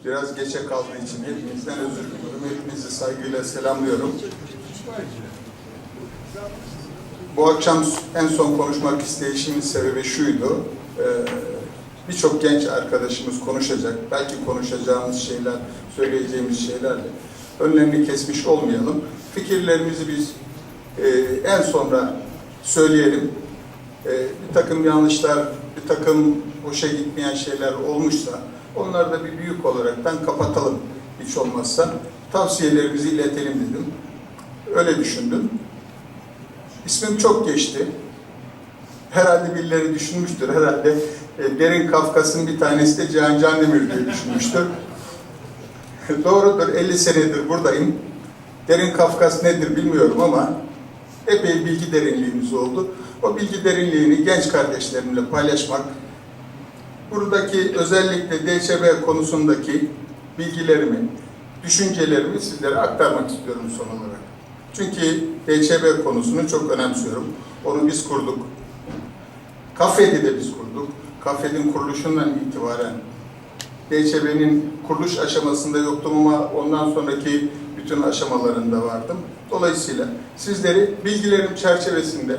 Biraz geçe kaldığı için hepinizden özür diliyorum. Hepinizi saygıyla selamlıyorum. Bu akşam en son konuşmak isteyişimin sebebi şuydu. Birçok genç arkadaşımız konuşacak. Belki konuşacağımız şeyler, söyleyeceğimiz şeylerle önlerini kesmiş olmayalım. Fikirlerimizi biz en sonra söyleyelim. Bir takım yanlışlar, bir takım hoşa gitmeyen şeyler olmuşsa onları da bir büyük olaraktan kapatalım hiç olmazsa. Tavsiyelerimizi iletelim dedim. Öyle düşündüm. İsmim çok geçti. Herhalde birileri düşünmüştür. Herhalde Derin Kafkas'ın bir tanesi de Cihan Candemir diye düşünmüştür. Doğrudur, 50 senedir buradayım. Derin Kafkas nedir bilmiyorum ama epey bilgi derinliğimiz oldu. O bilgi derinliğini genç kardeşlerimle paylaşmak, buradaki özellikle DÇB konusundaki bilgilerimi, düşüncelerimi sizlere aktarmak istiyorum son olarak. Çünkü DÇB konusunu çok önemsiyorum. Onu biz kurduk. KAFED'i de biz kurduk. KAFED'in kuruluşundan itibaren DÇB'nin kuruluş aşamasında yoktum ama ondan sonraki bütün aşamalarında vardım. Dolayısıyla sizleri bilgilerim çerçevesinde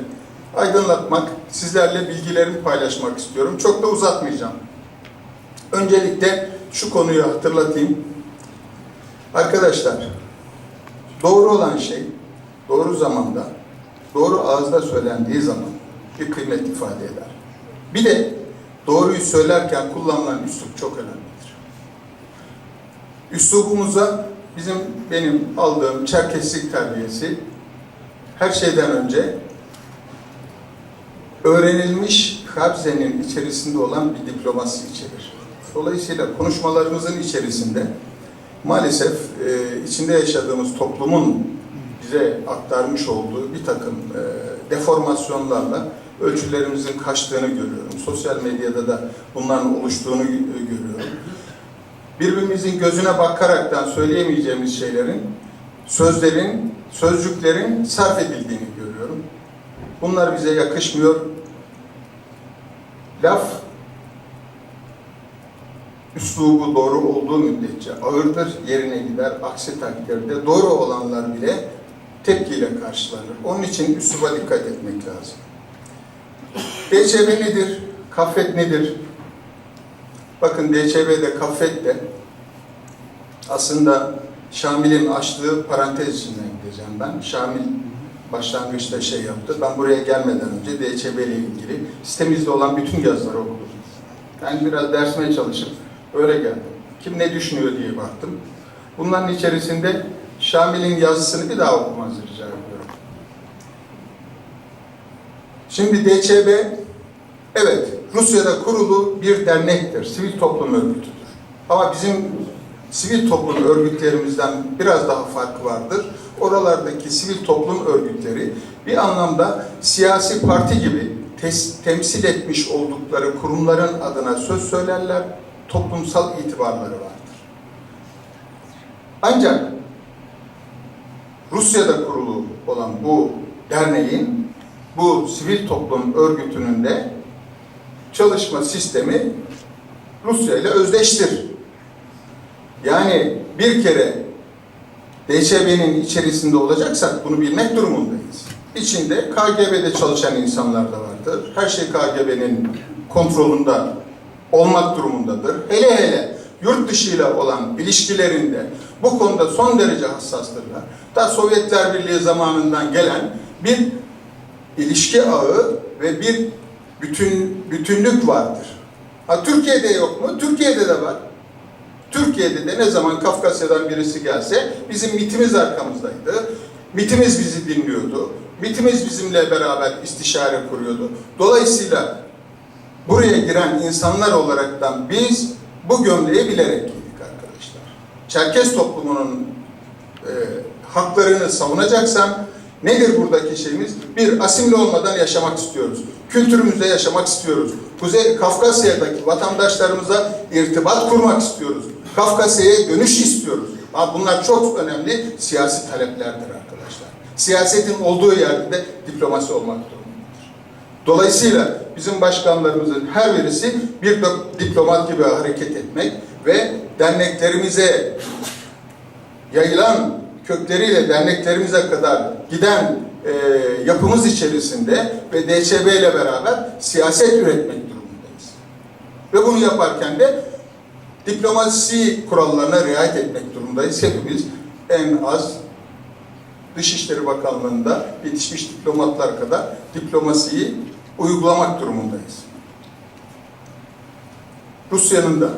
aydınlatmak, sizlerle bilgilerimi paylaşmak istiyorum. Çok da uzatmayacağım. Öncelikle şu konuyu hatırlatayım. Arkadaşlar, doğru olan şey, doğru zamanda, doğru ağızda söylendiği zaman bir kıymet ifade eder. Bir de doğruyu söylerken kullanılan üslup çok önemlidir. Üslubumuza benim aldığım Çerkeslik terbiyesi her şeyden önce öğrenilmiş Habze'nin içerisinde olan bir diplomasi içerir. Dolayısıyla konuşmalarımızın içerisinde maalesef içinde yaşadığımız toplumun bize aktarmış olduğu bir takım deformasyonlarla ölçülerimizin kaçtığını görüyorum. Sosyal medyada da bunların oluştuğunu görüyorum. Birbirimizin gözüne bakaraktan söyleyemeyeceğimiz şeylerin, sözlerin, sözcüklerin sarf edildiğini görüyorum. Bunlar bize yakışmıyor. Laf, üslubu doğru olduğu müddetçe ağırdır, yerine gider. Aksi takdirde doğru olanlar bile tepkiyle karşılanır. Onun için üsluba dikkat etmek lazım. DÇB nedir? KAFED nedir? Bakın DÇB'de, KAFED'de aslında Şamil'in açtığı parantez içinden gideceğim ben. Şamil başlangıçta şey yaptı. Ben buraya gelmeden önce DÇB ile ilgili sitemizde olan bütün yazıları okudum. Yani biraz dersime çalışıp öyle geldim. Kim ne düşünüyor diye baktım. Bunların içerisinde Şamil'in yazısını bir daha okumanızı rica ediyorum. Şimdi DÇB, evet, Rusya'da kurulu bir dernektir, sivil toplum örgütüdür. Ama bizim sivil toplum örgütlerimizden biraz daha farkı vardır. Oralardaki sivil toplum örgütleri bir anlamda siyasi parti gibi temsil etmiş oldukları kurumların adına söz söylerler, toplumsal itibarları vardır. Ancak Rusya'da kurulu olan bu derneğin, bu sivil toplum örgütünün de çalışma sistemi Rusya ile özdeştir. Yani bir kere DÇB'nin içerisinde olacaksak bunu bilmek durumundayız. İçinde KGB'de çalışan insanlar da vardır. Her şey KGB'nin kontrolünde olmak durumundadır. Hele hele yurt dışıyla olan ilişkilerinde bu konuda son derece hassastırlar. Da Sovyetler Birliği zamanından gelen bir ilişki ağı ve bir bütünlük vardır. Ha, Türkiye'de yok mu? Türkiye'de de var. Türkiye'de de ne zaman Kafkasya'dan birisi gelse bizim MİT'imiz arkamızdaydı. MİT'imiz bizi dinliyordu. MİT'imiz bizimle beraber istişare kuruyordu. Dolayısıyla buraya giren insanlar olaraktan biz bu gömleği bilerek giydik arkadaşlar. Çerkes toplumunun haklarını savunacaksam nedir buradaki şeyimiz? Bir, asimile olmadan yaşamak istiyoruz. Kültürümüzde yaşamak istiyoruz. Kuzey Kafkasya'daki vatandaşlarımıza irtibat kurmak istiyoruz. Kafkasya'ya dönüş istiyoruz. Bunlar çok önemli siyasi taleplerdir arkadaşlar. Siyasetin olduğu yerde de diplomasi olmak durumundadır. Dolayısıyla bizim başkanlarımızın her birisi bir diplomat gibi hareket etmek ve derneklerimize yayılan kökleriyle derneklerimize kadar giden yapımız içerisinde ve DÇB ile beraber siyaset üretmek durumundayız. Ve bunu yaparken de diplomasi kurallarına riayet etmek durumundayız. Hepimiz en az Dışişleri Bakanlığı'nda yetişmiş diplomatlar kadar diplomasiyi uygulamak durumundayız. Rusya'nın da,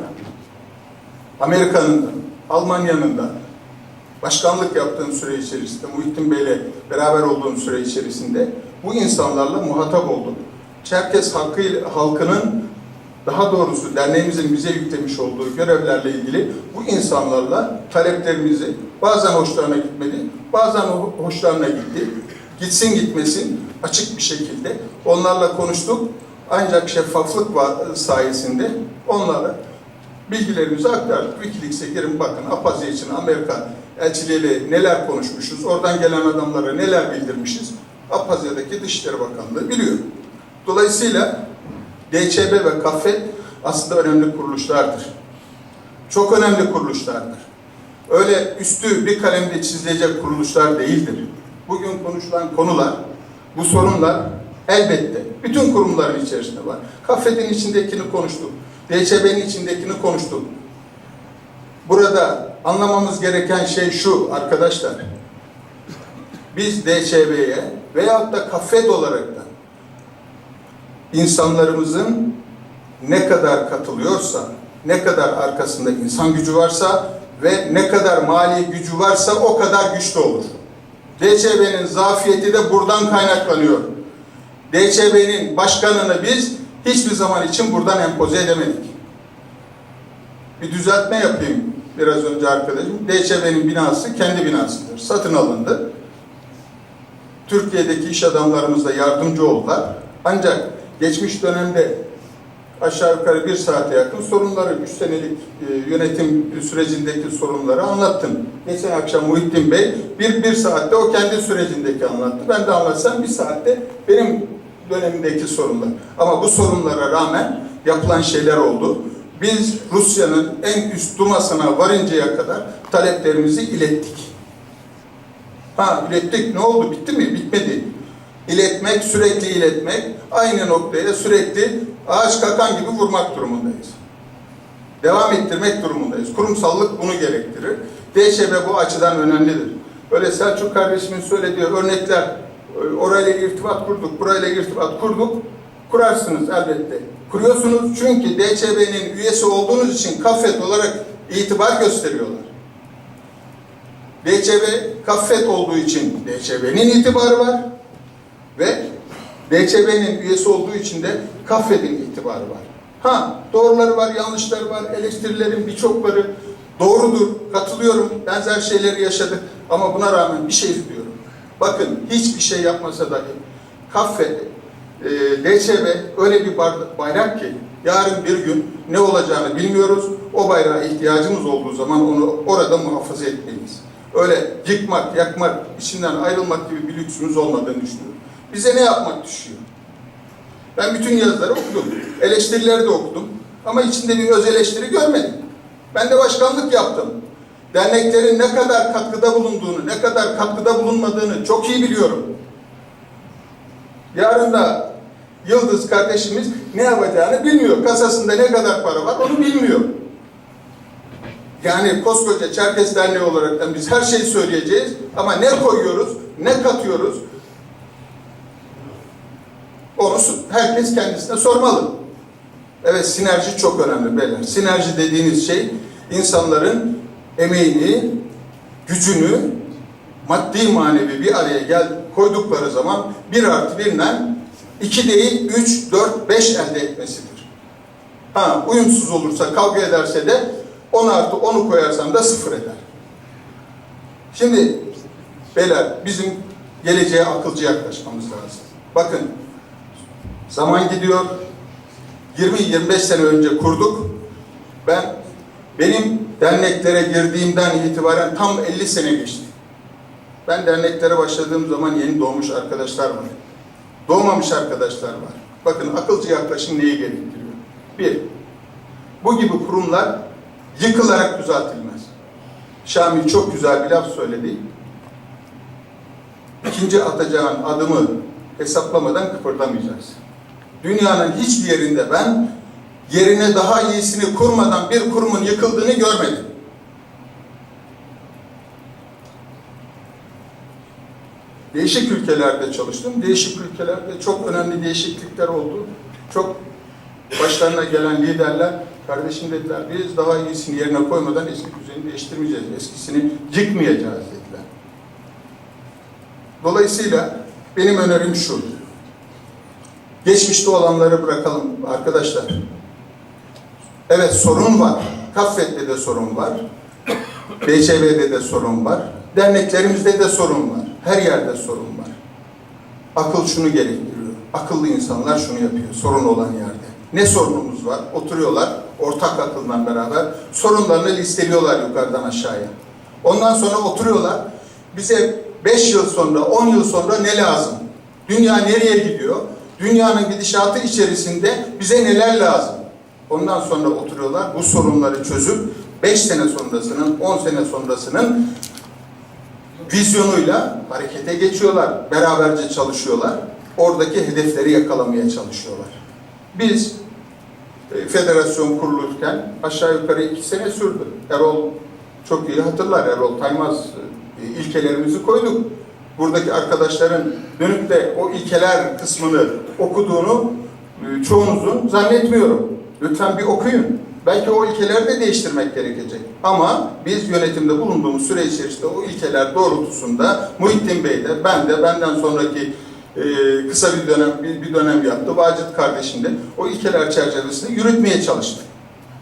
Amerika'nın da, Almanya'nın da başkanlık yaptığım süre içerisinde, Muhittin Bey'le beraber olduğum süre içerisinde bu insanlarla muhatap oldum. Çerkes halkının, daha doğrusu derneğimizin bize yüklemiş olduğu görevlerle ilgili bu insanlarla taleplerimizi bazen hoşlarına gitmedi, bazen hoşlarına gitti. Gitsin gitmesin açık bir şekilde onlarla konuştuk. Ancak şeffaflık sayesinde onlara bilgilerimizi aktardık. Wikileaks'e girin bakın, Apazya için Amerika elçiliğiyle neler konuşmuşuz, oradan gelen adamlara neler bildirmişiz. Apazya'daki Dışişleri Bakanlığı biliyor. Dolayısıyla DÇB ve KAFET aslında önemli kuruluşlardır. Çok önemli kuruluşlardır. Öyle üstü bir kalemde çizilecek kuruluşlar değildir. Bugün konuşulan konular, bu sorunlar elbette bütün kurumların içerisinde var. KAFET'in içindekini konuştuk. DÇB'nin içindekini konuştuk. Burada anlamamız gereken şey şu arkadaşlar. Biz DÇB'ye veyahut da KAFET olarak da insanlarımızın ne kadar katılıyorsa, ne kadar arkasında insan gücü varsa ve ne kadar mali gücü varsa o kadar güçlü olur. DÇB'nin zafiyeti de buradan kaynaklanıyor. DÇB'nin başkanını biz hiçbir zaman için buradan empoze edemedik. Bir düzeltme yapayım biraz önce arkadaşım. DÇB'nin binası kendi binasıdır. Satın alındı. Türkiye'deki iş adamlarımız da yardımcı oldular. Ancak geçmiş dönemde aşağı yukarı 1 saate yakın sorunları, 3 senelik yönetim sürecindeki sorunları anlattım. Geçen akşam Muhittin Bey bir saatte o kendi sürecindeki anlattı. Ben de anlatsam 1 saatte benim dönemindeki sorunlar. Ama bu sorunlara rağmen yapılan şeyler oldu. Biz Rusya'nın en üst dumasına varıncaya kadar taleplerimizi ilettik. İlettik. Ne oldu? Bitti mi? Bitmedi. İletmek, sürekli iletmek, aynı noktaya sürekli ağaç kakan gibi vurmak durumundayız. Devam ettirmek durumundayız. Kurumsallık bunu gerektirir. DÇB bu açıdan önemlidir. Böyle Selçuk kardeşimin söylediği örnekler, orayla irtibat kurduk, burayla irtibat kurduk, kurarsınız elbette. Kuruyorsunuz çünkü DÇB'nin üyesi olduğunuz için KAFET olarak itibar gösteriyorlar. DÇB KAFET olduğu için DÇB'nin itibarı var ve DÇB'nin üyesi olduğu için de KAFET'in itibarı var. Doğruları var, yanlışları var, eleştirilerin birçokları doğrudur, katılıyorum, benzer şeyleri yaşadık ama buna rağmen bir şey diyorum. Bakın hiçbir şey yapmasa dahi KAFET, DÇB öyle bir bayrak ki yarın bir gün ne olacağını bilmiyoruz. O bayrağa ihtiyacımız olduğu zaman onu orada muhafaza etmeliyiz. Öyle yıkmak, yakmak, içinden ayrılmak gibi bir lüksümüz olmadığını düşünüyorum. Bize ne yapmak düşüyor? Ben bütün yazıları okudum. Eleştirileri de okudum. Ama içinde bir öz eleştiri görmedim. Ben de başkanlık yaptım. Derneklerin ne kadar katkıda bulunduğunu, ne kadar katkıda bulunmadığını çok iyi biliyorum. Yarın da Yıldız kardeşimiz ne yapacağını bilmiyor. Kasasında ne kadar para var onu bilmiyor. Yani koskoca Çerkes Derneği olarak biz her şeyi söyleyeceğiz ama ne koyuyoruz, ne katıyoruz onu herkes kendisine sormalı. Evet, sinerji çok önemli beyler. Sinerji dediğiniz şey insanların emeğini, gücünü maddi manevi bir araya koydukları zaman 1+1'den 2 değil 3, 4, 5 elde etmesidir. Uyumsuz olursa, kavga ederse de 10+10'u koyarsam da 0 eder. Şimdi beyler bizim geleceğe akılcı yaklaşmamız lazım. Bakın zaman gidiyor. 20-25 sene önce kurduk. Benim derneklere girdiğimden itibaren tam 50 sene geçti. Ben derneklere başladığım zaman yeni doğmuş arkadaşlar var. Doğmamış arkadaşlar var. Bakın akılcı yaklaşım neyi gerektiriyor? Bir, bu gibi kurumlar yıkılarak düzeltilmez. Şamil çok güzel bir laf söyledi. İkinci atacağın adımı hesaplamadan kıpırdamayacaksın. Dünyanın hiçbir yerinde ben yerine daha iyisini kurmadan bir kurumun yıkıldığını görmedim. Değişik ülkelerde çalıştım. Değişik ülkelerde çok önemli değişiklikler oldu. Çok başlarına gelen liderler, kardeşim dediler, biz daha iyisini yerine koymadan eski düzeni değiştirmeyeceğiz, eskisini yıkmayacağız dediler. Dolayısıyla benim önerim şu, geçmişte olanları bırakalım arkadaşlar. Evet, sorun var. Kaffet'te de sorun var. BÇV'de de sorun var. Derneklerimizde de sorun var. Her yerde sorun var. Akıl şunu gerektiriyor. Akıllı insanlar şunu yapıyor. Sorun olan yerde. Ne sorunumuz var? Oturuyorlar. Ortak akıldan beraber sorunlarını listeliyorlar yukarıdan aşağıya. Ondan sonra oturuyorlar. Bize 5 yıl sonra, 10 yıl sonra ne lazım? Dünya nereye gidiyor? Dünyanın gidişatı içerisinde bize neler lazım? Ondan sonra oturuyorlar. Bu sorunları çözüp 5 sene sonrasının, 10 sene sonrasının vizyonuyla harekete geçiyorlar. Beraberce çalışıyorlar. Oradaki hedefleri yakalamaya çalışıyorlar. Biz federasyon kurulurken aşağı yukarı 2 sene sürdü. Erol çok iyi hatırlar. Erol Taymaz ilkelerimizi koyduk. Buradaki arkadaşların dönüp de o ilkeler kısmını okuduğunu çoğunuzun zannetmiyorum. Lütfen bir okuyun. Belki o ilkeleri de değiştirmek gerekecek. Ama biz yönetimde bulunduğumuz süre içerisinde o ilkeler doğrultusunda Muhittin Bey de, ben de, benden sonraki kısa bir dönem yaptı. Vacit kardeşim de o ilkeler çerçevesinde yürütmeye çalıştık.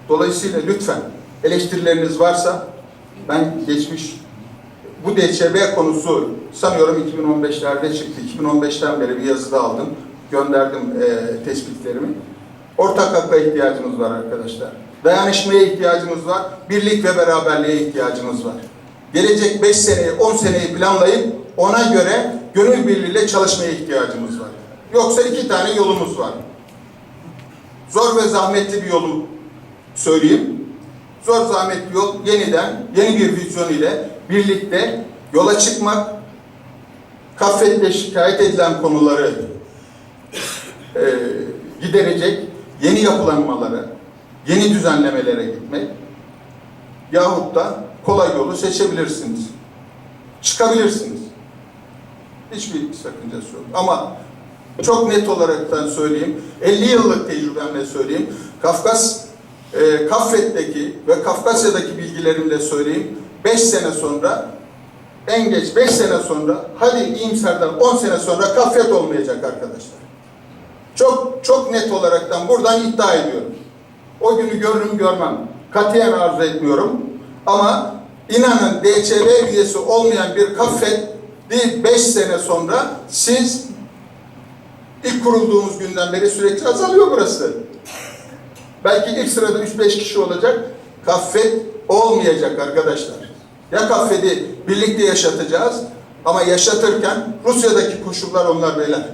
Dolayısıyla lütfen eleştirileriniz varsa ben geçmiş bu DÇB konusu sanıyorum 2015'lerde çıktı. 2015'ten beri bir yazıda aldım. Gönderdim tespitlerimi. Ortak hakka ihtiyacımız var arkadaşlar. Dayanışmaya ihtiyacımız var. Birlik ve beraberliğe ihtiyacımız var. Gelecek 5 seneyi, 10 seneyi planlayıp ona göre gönül birliğiyle çalışmaya ihtiyacımız var. Yoksa 2 tane yolumuz var. Zor ve zahmetli bir yolu söyleyeyim. Zor zahmetli yol yeniden, yeni bir vizyon ile birlikte yola çıkmak, Kaffet'te şikayet edilen konuları giderecek yeni yapılanmalara, yeni düzenlemelere gitmek yahut da kolay yolu seçebilirsiniz. Çıkabilirsiniz. Hiçbir sakıncası yok. Ama çok net olaraktan söyleyeyim, 50 yıllık tecrübemle söyleyeyim, Kaffet'teki ve Kafkasya'daki bilgilerimle söyleyeyim, 5 sene sonra, en geç 5 sene sonra, hadi iyimserden 10 sene sonra Kaffet olmayacak arkadaşlar. Çok net olaraktan buradan iddia ediyorum. O günü görürüm görmem. Katiyen arzu etmiyorum. Ama inanın DÇB üyesi olmayan bir Kaffet 5 sene sonra siz ilk kurulduğumuz günden beri sürekli azalıyor burası. Belki ilk sırada 3-5 kişi olacak. Kaffet olmayacak arkadaşlar. Ya Kaffet'i birlikte yaşatacağız ama yaşatırken Rusya'daki koşullar onlar beyler.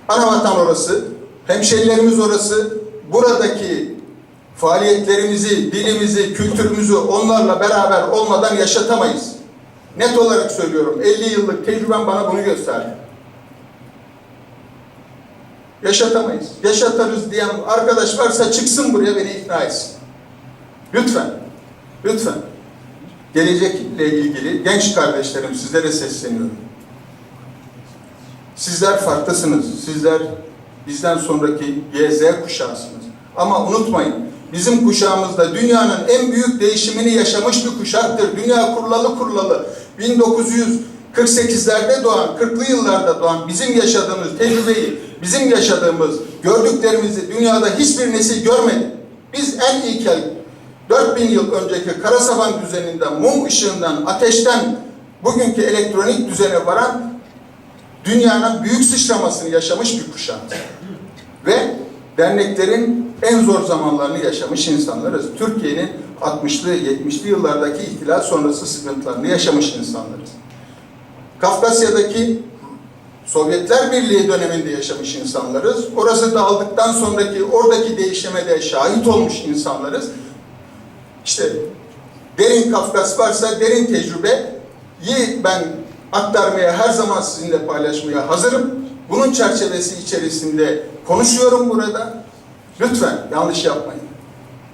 Anavatan orası, hemşerilerimiz orası, buradaki faaliyetlerimizi, dilimizi, kültürümüzü onlarla beraber olmadan yaşatamayız. Net olarak söylüyorum, 50 yıllık tecrübem bana bunu gösterdi. Yaşatamayız. Yaşatarız diyen arkadaş varsa çıksın buraya beni ikna etsin. Lütfen, lütfen. Gelecekle ilgili genç kardeşlerim sizlere sesleniyorum. Sizler farklısınız. Sizler bizden sonraki YZ kuşağısınız. Ama unutmayın, bizim kuşağımızda dünyanın en büyük değişimini yaşamış bir kuşaktır. Dünya kurulalı 1948'lerde doğan, 40'lı yıllarda doğan bizim yaşadığımız tecrübeyi, bizim yaşadığımız, gördüklerimizi dünyada hiçbir nesil görmedi. Biz en ilkel 4000 yıl önceki karasaban düzeninden, mum ışığından, ateşten bugünkü elektronik düzene varan dünyanın büyük sıçramasını yaşamış bir kuşak. Ve derneklerin en zor zamanlarını yaşamış insanlarız. Türkiye'nin 60'lı, 70'li yıllardaki ihtilal sonrası sıkıntılarını yaşamış insanlarız. Kafkasya'daki Sovyetler Birliği döneminde yaşamış insanlarız. Orası dağıldıktan sonraki oradaki değişime de şahit olmuş insanlarız. İşte derin Kafkas varsa derin tecrübeyi ben aktarmaya, her zaman sizinle paylaşmaya hazırım. Bunun çerçevesi içerisinde konuşuyorum burada. Lütfen yanlış yapmayın.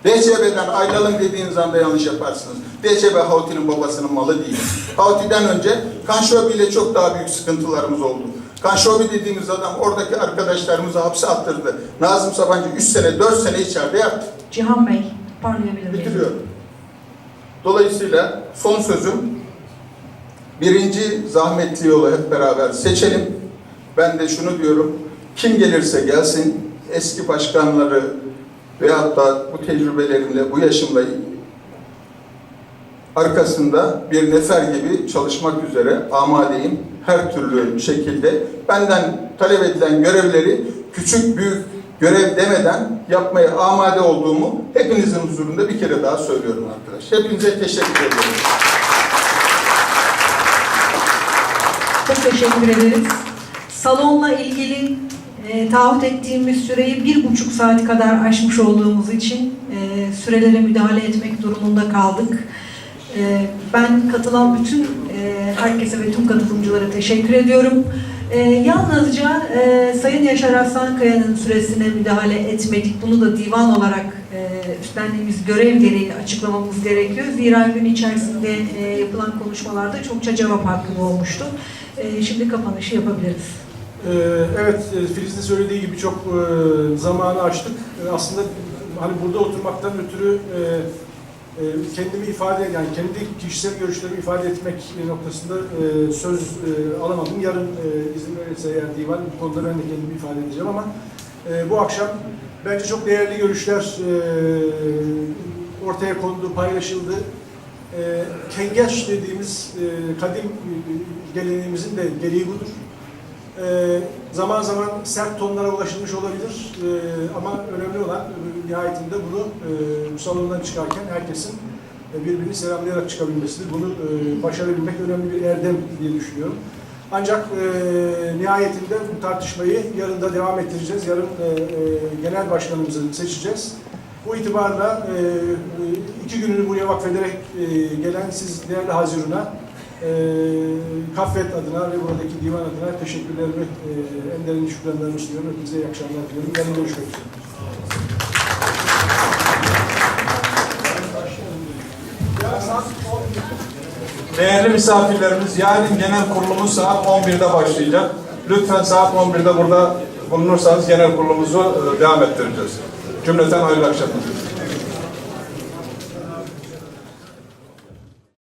DCB'den ayrılalım dediğiniz anda yanlış yaparsınız. DCB Hauti'nin babasının malı değil. Hauti'den önce Kanşobi ile çok daha büyük sıkıntılarımız oldu. Kanşobi dediğimiz adam oradaki arkadaşlarımızı hapse attırdı. Nazım Sabancı 3 sene, 4 sene içeride yattı. Cihan Bey, parlayabilir miyim? Bitiriyorum. Dolayısıyla son sözüm, birinci zahmetli yolu hep beraber seçelim. Ben de şunu diyorum, kim gelirse gelsin, eski başkanları veyahut da bu tecrübelerimle, bu yaşımla arkasında bir nefer gibi çalışmak üzere amadeyim. Her türlü şekilde benden talep edilen görevleri küçük büyük görev demeden yapmaya amade olduğumu hepinizin huzurunda bir kere daha söylüyorum arkadaşlar. Hepinize teşekkür ederim. Çok teşekkür ederiz. Salonla ilgili taahhüt ettiğimiz süreyi 1,5 saat kadar aşmış olduğumuz için sürelere müdahale etmek durumunda kaldık. Ben katılan bütün herkese ve tüm katılımcılara teşekkür ediyorum. Yalnızca Sayın Yaşar Aslankaya'nın süresine müdahale etmedik. Bunu da divan olarak üstlendiğimiz görev gereği açıklamamız gerekiyor. Zira gün içerisinde yapılan konuşmalarda çokça cevap hakkı olmuştu. Şimdi kapanışı yapabiliriz. Evet, Filiz'in söylediği gibi çok zamanı açtık. Aslında hani burada oturmaktan ötürü kendimi ifade, yani kendi kişisel görüşlerimi ifade etmek noktasında söz alamadım. Yarın izin verirse eğer divan bu konuda ben de kendimi ifade edeceğim ama bu akşam bence çok değerli görüşler ortaya kondu, paylaşıldı. Kengeç dediğimiz kadim geleneğimizin de gereği budur. Zaman zaman sert tonlara ulaşılmış olabilir ama önemli olan nihayetinde bunu bu salondan çıkarken herkesin birbirini selamlayarak çıkabilmesidir. Bunu başarabilmek önemli bir erdem diye düşünüyorum. Ancak nihayetinde bu tartışmayı yarın da devam ettireceğiz. Yarın genel başkanımızı seçeceğiz. Bu itibarla 2 gününü buraya vakfederek gelen siz değerli Hazirun'a Kaffet adına ve buradaki divan adına teşekkürlerimi, en derin şükranlarımı sunuyorum. Hepinize iyi akşamlar diliyorum. Yarın görüşmek üzere. Değerli misafirlerimiz, yarın genel kurulumuz saat 11'de başlayacak. Lütfen saat 11'de burada bulunursanız genel kurulumuzu devam ettireceğiz. Cümleten hayırlı akşamlar.